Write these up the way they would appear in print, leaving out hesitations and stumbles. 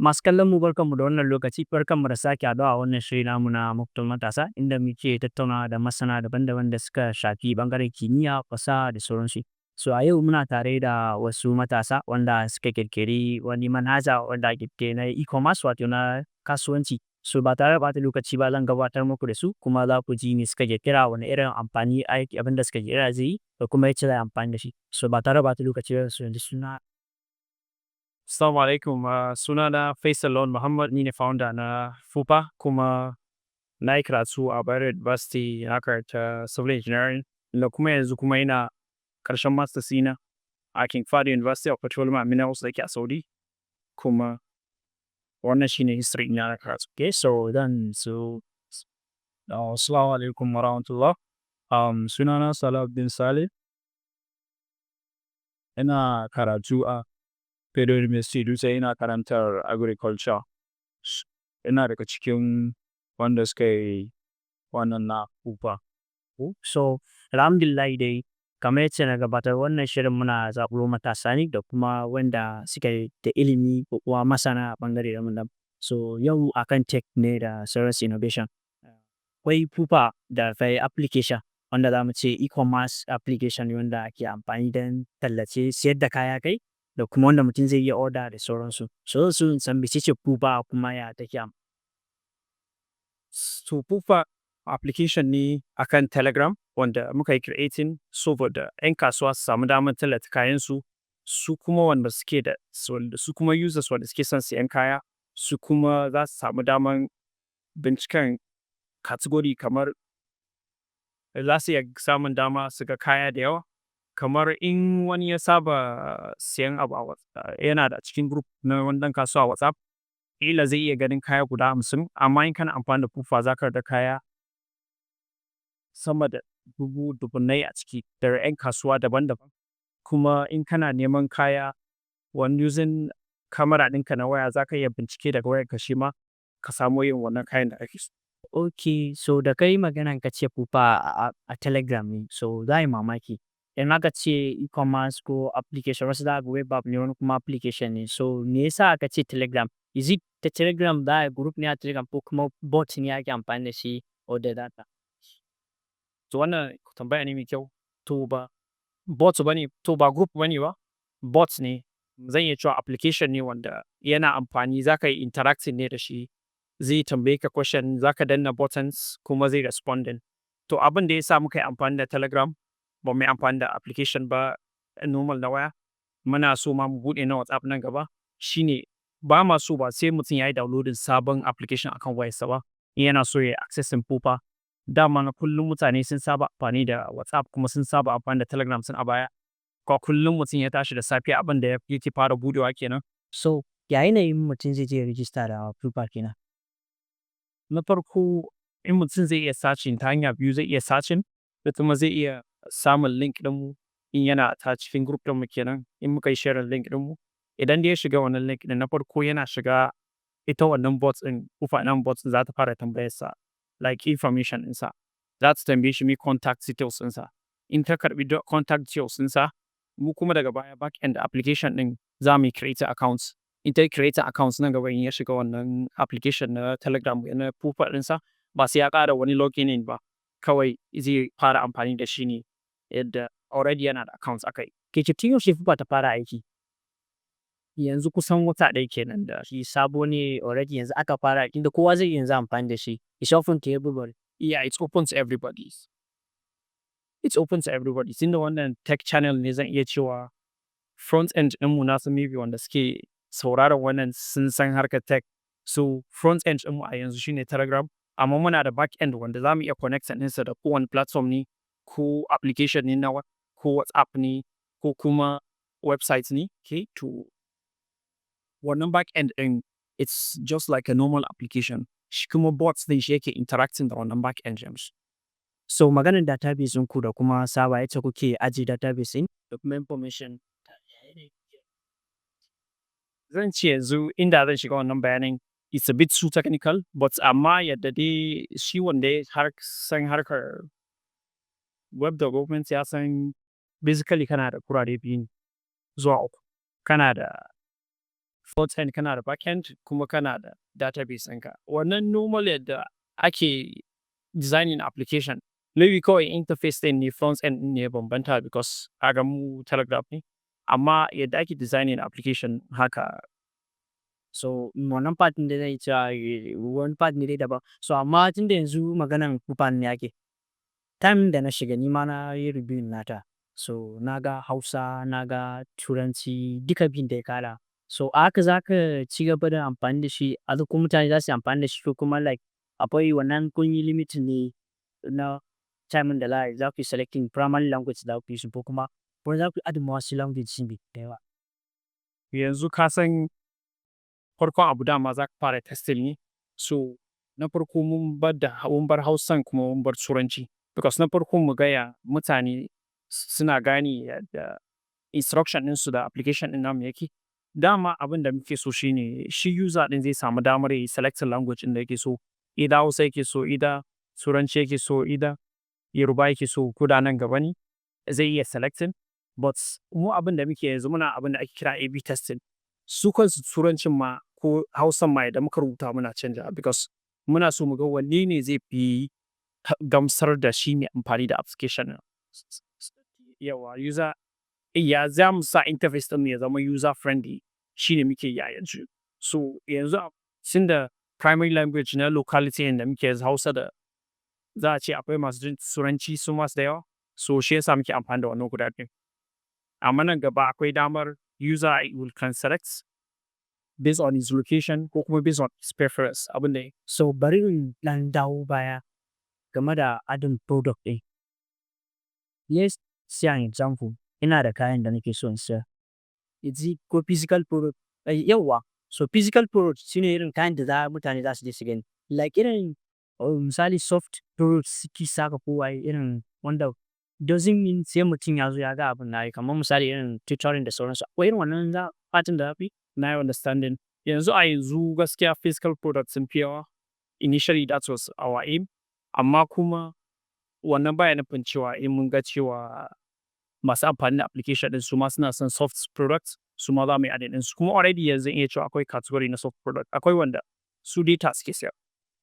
Masu kallon mu barkanmu da wannan lokaci, barkanmu da sake haɗuwa a wannan shiri namu na Muktar Matasa, inda muke tattaunawa da masana daban-daban da suka shafi ɓangaren kimiyya, fasaha da sauransu. So a yau muna tare da wasu matasa wanda suka ƙirƙiri wani manhaja wanda ake kira na e-commerce wato na kasuwanci. So ba tare da ɓata lokaci ba zan gabatar muku da su kuma za ku ji me suka ƙirƙira, wane irin amfani abin da suka ƙirƙira zai yi da kuma yacce za a yi amfani da shi. So ba tare da ɓata lokaci ba yanzu suna. Assalamu alaikum, sunana Faisal Lawan Muhammad, ni ne founder na FUPA kuma na yi karatu a Bayero University, na karanta Civil Engineering da kuma yanzu kuma ina ƙarshen Masters ɗina a King Fahd University of Petroleum and Minerals da ke a Saudi, kuma wannan shi ne history ina na karatu. Okay, so assalamu alaikum wa rahmatullah. Sunana Salahuddin Saleh, ina karatu a Federal University Dutse, ina karantar agriculture. Ina daga cikin wanda suka yi wannan na FUPA. So alhamdulillah dai kamar yacce na gabatar, wannan shirin muna zaɓuro matasa ne da kuma wanda suke da ilimi ko kuma masana a ɓangare daban-daban. So yau akan tech ne da sauransu innovation. Akwai FUPA da akwai application wanda za mu ce e-commerce application ne wanda ake amfani don tallace siyar da kaya kai da kuma wanda mutum zai iya order da sauransu. So zan san mecece FUPA kuma ya take amfani. So FUPA application ne akan Telegram wanda muka yi creating saboda 'yan kasuwa su samu damar tallata kayansu, su kuma wanda suke da su kuma users wanda suke son siyan kaya su kuma za su samu damar binciken category, kamar za su iya samun dama su ga kaya da yawa. Kamar in wani ya saba siyan abu yana da cikin group na wani ɗan kasuwa a WhatsApp, ƙila zai iya ganin kaya guda 50, amma in kana amfani da FUPA za ka ga kaya sama da dubunnai a ciki da 'yan kasuwa daban-daban. Kuma in kana neman kaya wani using camera ɗinka na waya za ka iya bincike daga wayarka shi ma ka samo yin wannan kayan da ake so. Okay, so da kai maganan ka ce FUPA a Telegram ne, so za a yi mamaki. In aka ce e-commerce ko application, wasu za a ga web app ne, wani kuma application ne. So me yasa aka ce Telegram? Is it ta Telegram za a yi group ne a Telegram ko kuma bot ne ake amfani da shi or da data? To wannan tambaya ne mai kyau. To ba bot bane, to ba group bane ba, bot ne. Zan iya cewa application ne wanda yana amfani, za ka yi interacting ne da shi. Zai tambaye ka question, za ka danna buttons kuma zai responding. To abin da ya sa muka yi amfani da Telegram ba mu yi amfani da application ba normal na waya, muna so ma mu buɗe na WhatsApp nan gaba, shine ba ma so ba sai mutum ya yi downloading sabon application akan wayarsa ba, in yana so ya yi accessing FUPA. Dama na kullum mutane sun saba amfani da WhatsApp kuma sun saba amfani da Telegram sun a baya. Ko kullum mutum ya tashi da safe abin da yake fara buɗewa kenan. So ya yanayin mutum zai je ya register da FUPA kenan? Na farko, in mutum zai iya searching ta hanya biyu, zai iya searching da kuma zai iya samun link ɗinmu in yana ta cikin group ɗinmu kenan, in muka yi sharing link ɗinmu. Idan dai ya shiga wannan link ɗin, na farko yana shiga ita wannan bot ɗin, FUPA ɗin bot za ta fara tambayarsa like information ɗinsa. Za ta tambaye shi me contact details ɗinsa. In ta karɓi contact details ɗinsa, mu kuma daga baya back end application ɗin za mu yi create accounts. In ta yi create accounts nan gaba, in ya shiga wannan application na Telegram na FUPA ɗinsa, ba sai ya ƙara wani login in ba, kawai zai fara amfani da shi ne yadda already yana da accounts akai. Ke tun yaushe FUPA ta fara aiki? Yanzu kusan wata ɗaya kenan da shi, sabo ne already, yanzu aka fara, inda kowa zai iya yanzu amfani da shi. It's open to everybody. Yeah, it's open to everybody. It's open to everybody. Tunda wannan tech channel ne, zan iya cewa front end ɗinmu na san maybe wanda suke sauraron wannan sun san harkar tech. So front end ɗinmu a yanzu shine Telegram, amma muna da back end wanda za mu iya connecting ɗinsa da kowane platform ne, ko application ne nawa, ko WhatsApp ne, ko kuma website ne. Okay, to wannan back end ɗin, it's just like a normal application. Shi kuma bots ɗin shi yake interacting da wannan back end ɗin. So maganar database ɗinku da kuma saba yacce kuke ajiye database ɗin da kuma information. Zan ce yanzu inda zan shiga wannan bayanin, it's a bit too technical, but amma yadda dai shi wanda ya san harkar web development ya san basically kana da kurare biyu zuwa uku. Kana da front end, kana da back end, kuma kana da database ɗinka. Wannan normal yadda ake designing application, maybe kawai interface ɗin ne front end ɗin ne ya bambanta because kaga mu Telegraph ne, amma yadda ake designing application haka. So wannan part ɗin da zan iya cewa wani part ne dai daban. So amma tunda yanzu maganan Kufa ne ake, time da na shiga ni ma na yi reviewing nata. So na ga Hausa, na ga Turanci, duka biyun da ya ƙara. So a haka za ka ci gaba da amfani da shi, a haka kuma mutane za su yi amfani da shi, ko kuma like akwai wannan kun yi limiting ne na time da za ku yi selecting primary language da za ku yi su, ko kuma za ku yi adding ma wasu language ne da yawa. Yanzu ka san farkon abu dama za ka fara testing ne. So na farko mun bar Hausan kuma mun bar Turanci, because na farko mu gaya mutane suna gane yadda instruction ɗinsu da application ɗin namu yake. Dama abin da muke so shine shi user ɗin zai samu damar yayi selecting language ɗin da yake so. Either Hausa yake so, either Turanci yake so, either Yoruba yake so, ko da nan gaba ne zai iya selecting. But mu abin da muke yanzu muna abin da ake kira A/B testing. Su kansu Turancin ma ko Hausan ma idan muka rubuta muna canja, because muna so mu ga wanne ne zai fi gamsar da shi mai amfani da application ɗin. Yawa user, ya za mu sa interface ɗin ya zama user friendly, shi ne muke yi a yanzu. So yanzu tunda primary language na locality da muke yanzu Hausa, da za a ce akwai masu jin Turanci su masu da yawa, so shi yasa muke amfani da wannan guda biyun. Amma nan gaba akwai damar user can select based on his location ko kuma based on his preference, abin da. So bari in ɗan dawo baya game da adding product ɗin. Let's say an example, ina da kayan da nake so in sayar. Ko physical product, yawwa. So physical product shine irin kayan da mutane za su je su gani. Like irin misali soft products suke saka ko waye, irin wanda doesn't mean sai mutum ya zo ya ga abin na yi, kamar misali irin tutoring da sauransu. Akwai irin wannan fatin da zafi. Na yi understanding. Yanzu gaskiya physical products sun fi yawa. Initially that was our aim. Amma kuma wannan baya nufin cewa in mun ga cewa masu amfani da application ɗin su ma suna son soft products, su ma za mu yi adding ɗinsu. Kuma already yanzu iya cewa akwai category na soft product. Akwai wanda su data suke sayar.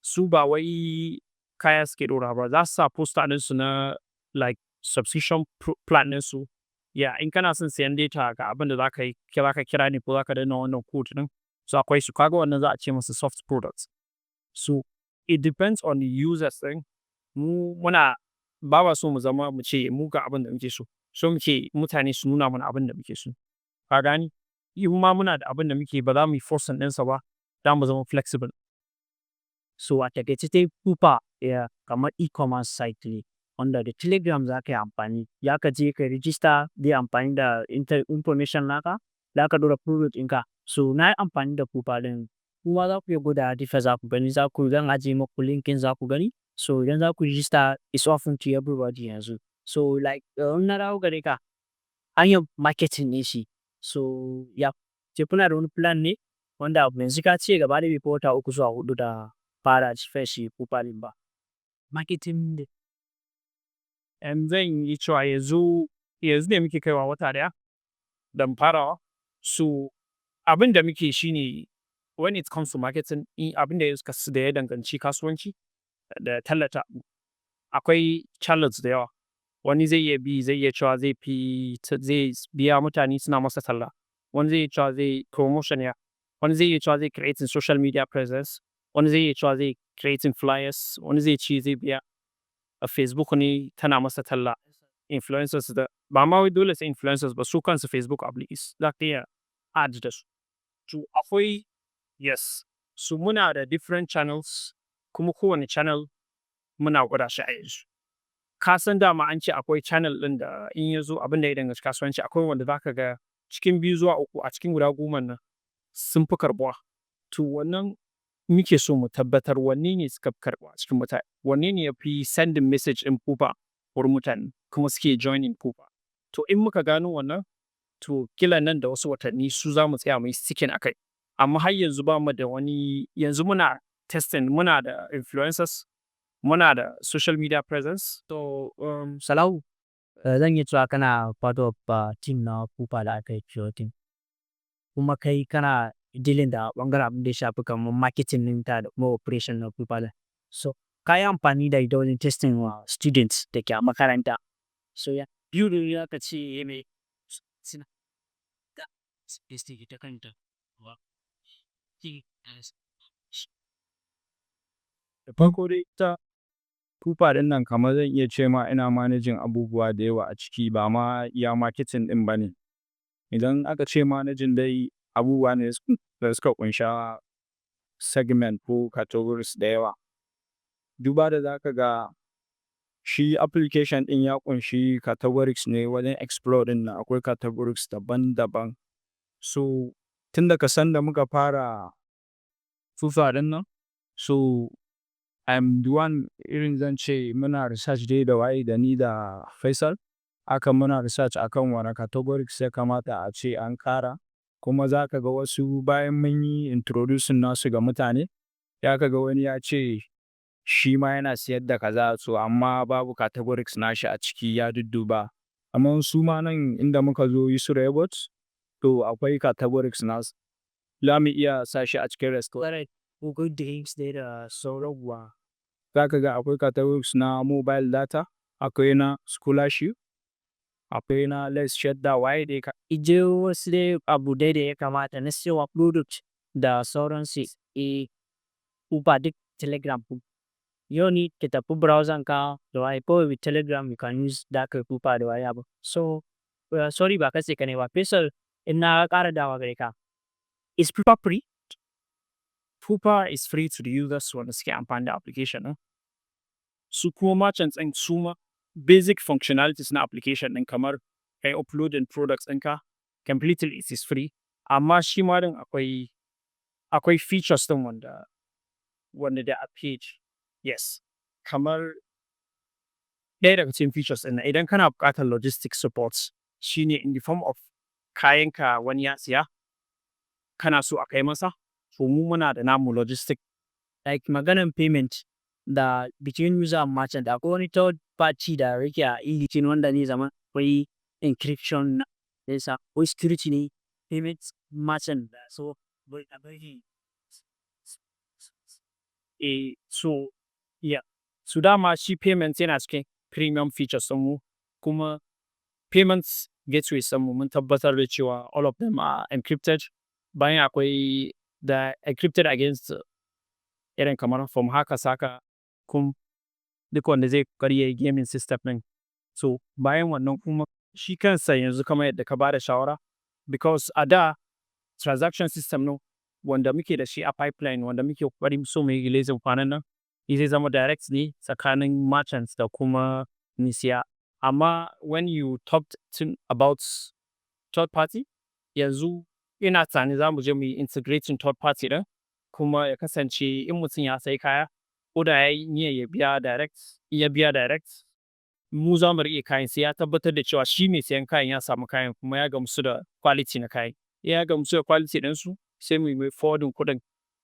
Su ba wai kaya suke ɗora ba. Za su sa poster ɗinsu na like subscription plan ɗinsu. Yeah, in kana son sayan data ga abin da za ka yi, za ka kira ne ko za ka danna wannan code ɗin. So akwai su, kaga wannan za a ce masa soft products. So it depends on the users ɗin. Mu ba so mu zama mu ce mu ga abin da muke so. So muke mutane su nuna mana abin da muke so. Ka gane? In ma muna da abin da muke, ba za mu yi forcing ɗinsa ba, za mu zama flexible. So a takaice dai Kufa kamar e-commerce site ne wanda da Telegram za ka yi amfani. Ya ka je ka register, zai amfani da information naka, za ka ɗora product ɗinka. So na yi amfani da Kufa ɗin. Kuma za ku iya gwada differ, za ku gani, zan ajiye muku linkin za ku gani. So idan za ku register, it's open to everybody yanzu. So like in na dawo gare ka, hanyar marketing ne shi. So ya ce kuna da wani plan ne wanda yanzu ka ce gaba da bai fi wata 3 zuwa 4 da fara shi Kufa ɗin ba. Marketing ne. Zan yi cewa yanzu ne muke kaiwa wata ɗaya da farawa. So abin da muke shi ne, when it comes to marketing, abin da ya danganci kasuwanci da tallata, akwai channels da yawa. Wani zai iya cewa zai biya mutane suna masa talla. Wani zai iya cewa zai promotion ya. Wani zai iya cewa zai creating social media presence. Wani zai iya cewa zai creating flyers. Wani zai ce zai biya a Facebook ne tana masa talla. Influencers da ba ma wai dole sai influencers ba, su kansu Facebook apps za ka iya add da su. To akwai, yes, su muna da different channels, kuma kowane channel muna gwada shi a yanzu. Ka san dama an ce akwai channel ɗin da in ya zo abin da ya danganci kasuwanci, akwai wanda za ka ga cikin 2 zuwa 3 a cikin guda 10 nan sun fi karɓuwa. To wannan muke so mu tabbatar wanne ne suka fi karɓuwa a cikin mutane, wanne ne ya fi sending message ɗin Kufa wurin mutane kuma suke joining Kufa. To in muka gano wannan, to kila nan da wasu watanni su za mu tsaya mu yi sticking a kai. Amma har yanzu ba mu da wani, yanzu muna testing, muna da influencers, muna da social media presence. So Salahu, zan iya cewa kana part of team na Kufa da aka yi creating. Kuma kai kana dealing da ɓangaren abin da ya shafi kamar marketing ɗinta da kuma operation na Pupa ɗin. So ka yi amfani da ita wajen testing wa students da ke a makaranta. So biyu ne aka ce me suna da testing ita kanta. Da farko dai ita Pupa ɗin nan kamar zan iya ce ma ina managing abubuwa da yawa a ciki ba ma iya marketing ɗin ba ne. Idan aka ce managing dai abubuwa ne da suka ƙunsha segment ko categories da yawa. Duba da za ka ga shi application ɗin ya ƙunshi categories ne wajen explore ɗin nan akwai categories daban-daban. So tun daga sanda muka fara Pupa ɗin nan, so I'm the one irin zan ce muna research dai da waye da ni da Faisal. Haka muna research akan wane categories ya kamata a ce an ƙara. Kuma za ka ga wasu bayan mun yi introducing nasu ga mutane, ya ka ga wani ya ce shi ma yana siyar da kaza so amma babu categories nashi a ciki ya dudduba. Amma su ma nan inda muka zo Yusuf Robots, to akwai categories nasu. Za mu iya sa shi a cikin restaurant. Google Drinks dai da sauranwa. Za ka ga akwai categories na mobile data, akwai na scholarship, akwai na let's share da waye dai ka. Ije wasu dai abu dai da ya kamata na siyowa product da sauransu. Pupa duk Telegram. Yau ni ka tafi browser ka da waye kawai with Telegram you can use da ka Pupa da waye abu. So sorry ba katse ka ne ba. Faisal in na ƙara dawa gare ka. Is Pupa free? Pupa is free to the users wanda suke amfani da application ɗin. Su kuma merchants ɗin su ma basic functionalities na application ɗin kamar kai uploading products ɗinka completely it is free. Amma shi ma ɗin akwai features ɗin wanda da a page. Yes. Kamar ɗaya daga cikin features ɗin idan kana buƙatar logistics support shine in the form of kayanka wani ya siya kana so a kai masa. So mu muna da namu logistic. Like maganan payment da between user and merchant akwai wani third party da yake a in wanda ne zama akwai encryption nesa akwai security ne payment merchant da so so yeah. So dama shi payments yana cikin premium features mu kuma payments gateways mu mun tabbatar da cewa all of them are encrypted. Bayan akwai da encrypted against irin kamar from hackers haka duk wanda zai karya gaming system ɗin. So bayan wannan kuma shi kansa yanzu kamar yadda ka bada shawara because a da transaction system no wanda muke da shi a pipeline wanda muke ƙoƙari so mu yi releasing kwanan nan zai zama direct ne tsakanin merchants da kuma nisiya. Amma when you talked about third party yanzu ina tunanin za mu je mu yi integrating third party ɗin kuma ya kasance in mutum ya sai kaya ko da ya yi niyyar ya biya direct mu za mu riƙe kayan sai ya tabbatar da cewa shi mai sayan kayan ya samu kayan kuma ya gamsu da quality na kayan. Ya gamsu da quality ɗinsu sai mu yi forwarding kuɗin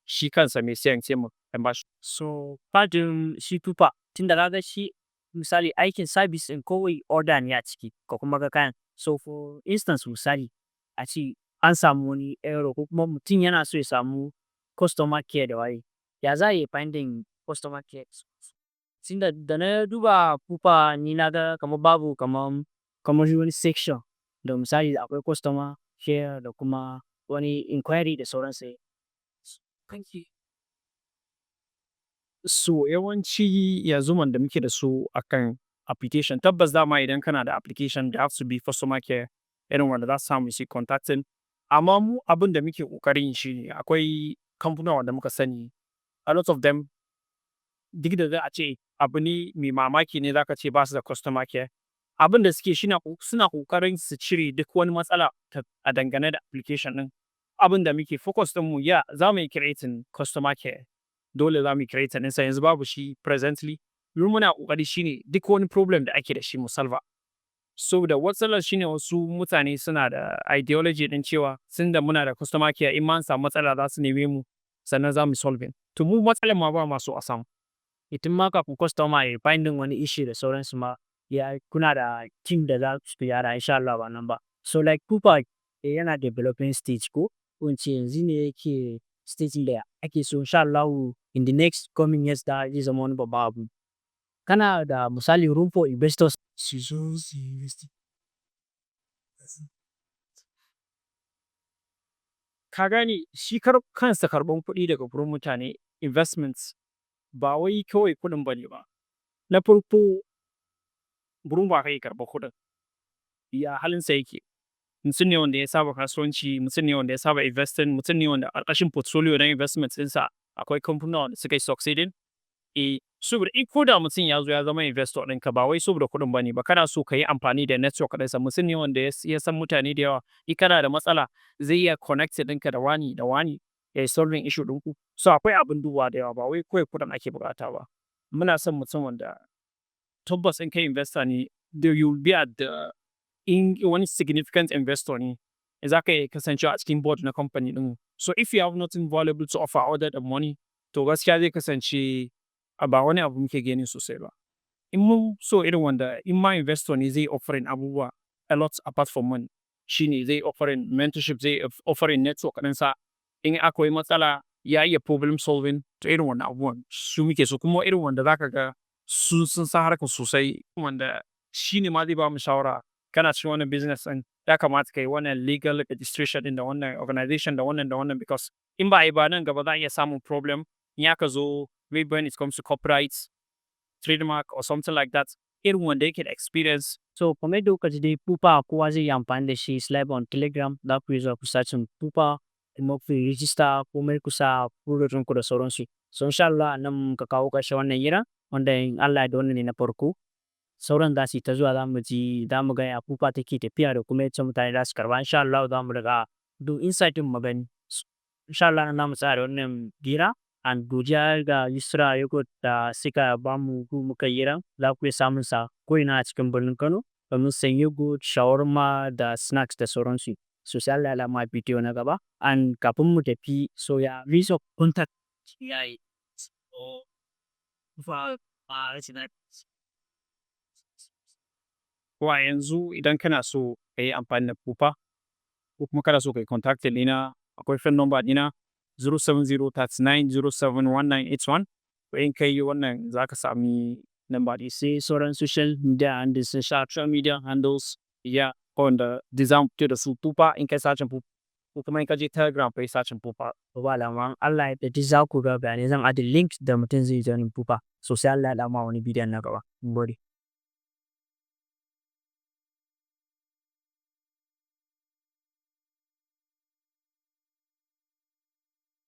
shi kansa mai sayan sai mu bashi. So fadin shi Pupa tunda na ga shi misali aikin service ɗin kawai order ne a ciki ko kuma ga kayan. So for instance misali a ce an samu wani error ko kuma mutum yana so ya samu customer care da waye. Ya za a yi finding customer care? Tunda da na duba Pupa ni na ga kamar babu kamar wani section da misali akwai customer care da kuma wani inquiry da sauransu. Thank you. So yawanci yanzu wanda muke da su akan application tabbas dama idan kana da application there has to be customer care irin wanda za su samu shi contacting. Amma mu abin da muke ƙoƙarin shi ne akwai kamfanuwa wanda muka sani a lot of them duk da za a ce abu ne mai mamaki ne za ka ce ba su da customer care. Abin da suke suna ƙoƙarin su cire duk wani matsala a dangane da application ɗin. Abin da muke focus ɗinmu za mu yi creating customer care. Dole za mu yi creating ɗinsa yanzu babu shi presently. Muna ƙoƙari shi ne duk wani problem da ake da shi mu solve. So da matsalar shi ne wasu mutane suna da ideology ɗin cewa sun da muna da customer care in ma an samu matsala za su neme mu sannan za mu solving. To mu matsalar ma ba masu a samu. Itin ma kafin customer ya finding wani issue da sauransu ma kuna da team da za su yara insha Allah ba nan ba. So like Pupa yana developing stage ko ko in ce yanzu ne yake stage da ake so insha Allahu in the next coming years da zai zama wani babban abu. Kana da misali room for investors su zo su yi investing. Ka gane shi kansa karɓan kuɗi daga gurin mutane investments ba wai kawai kuɗin ba ne ba. Na farko gurin wa kake karɓar kuɗin, ya halinsa yake. Mutum ne wanda ya saba kasuwanci, mutum ne wanda ya saba investing, mutum ne wanda a ƙarƙashin portfolio na investments ɗinsa akwai kamfanoni wanda suka yi succeeding. Saboda in ko da mutum ya zo ya zama investor ɗinka ba wai saboda kuɗin ba ne ba, kana so ka yi amfani da network ɗinsa. Mutum ne wanda ya san mutane da yawa, in kana da matsala zai iya connecting ɗinka da wani da wani ya yi solving issue ɗinku. So akwai abin dubawa da yawa ba wai kawai kuɗin ake buƙata ba. Muna son mutum wanda tabbas in kai investor ne, you will be at the in wani significant investor ne, za ka iya kasancewa a cikin board na company ɗin. So if you have nothing valuable to offer other than money, to gaskiya zai kasance ba wani abu muke gani sosai ba. In mun so irin wanda in ma investor ne zai offering abubuwa a lot apart from money, shi ne zai offering mentorship, zai offering network ɗinsa. In akwai matsala ya iya problem solving, to irin wannan abubuwan su muke so. Kuma irin wanda za ka ga sun san harkar sosai, wanda shi ne ma zai ba mu shawara. Kana cikin wannan business ɗin ya kamata ka yi wannan legal registration ɗin da wannan organization da wannan because in ba a yi ba nan gaba za a iya samun problem in aka zo maybe when it comes to copyrights, trademark or something like that. Irin wanda yake da experience. So kamar yadda kuka ji dai Pupa kowa zai yi amfani da shi is live on Telegram. Za ku iya zuwa ku searching Pupa kuma ku yi register komai ku sa product ɗinku da sauransu. So insha Allah nan muka kawo ƙarshen wannan hira wanda in Allah ya yarda wannan ne na farko. Sauran za su yi ta zuwa za mu ga ya Pupa take tafiya da kuma yacce mutane za su karɓa. Insha Allah za mu riƙa do insight ɗin mu gani. Insha Allah nan za mu tsaya da wannan hira. And godiya ga Yusra Yogurt da suka ba mu gu muka yi hiran. Za ku iya samun sa ko'ina a cikin birnin Kano domin sayen yogurt, shawarma da snacks da sauransu. So sai Allah ya haɗa mu a bidiyo na gaba. And kafin mu tafi so ya list of contact yayi. So Wa yanzu idan kana so ka yi amfani da Pupa ko kuma kana so ka yi contacting ɗina, akwai phone number ɗina 07039071981. In ka yi wannan za ka sami number ɗin. sai sauran social media handles sun Social media handles wanda design fito da su Pupa in kai sacin Pupa ko kuma in ka je Telegram ka yi sacin Pupa. ba alaman Allah ya yarda za ku ga bayanai zan add link da mutum zai join Pupa. So sai Allah ya haɗa mu a wani bidiyon na gaba. Mun gode.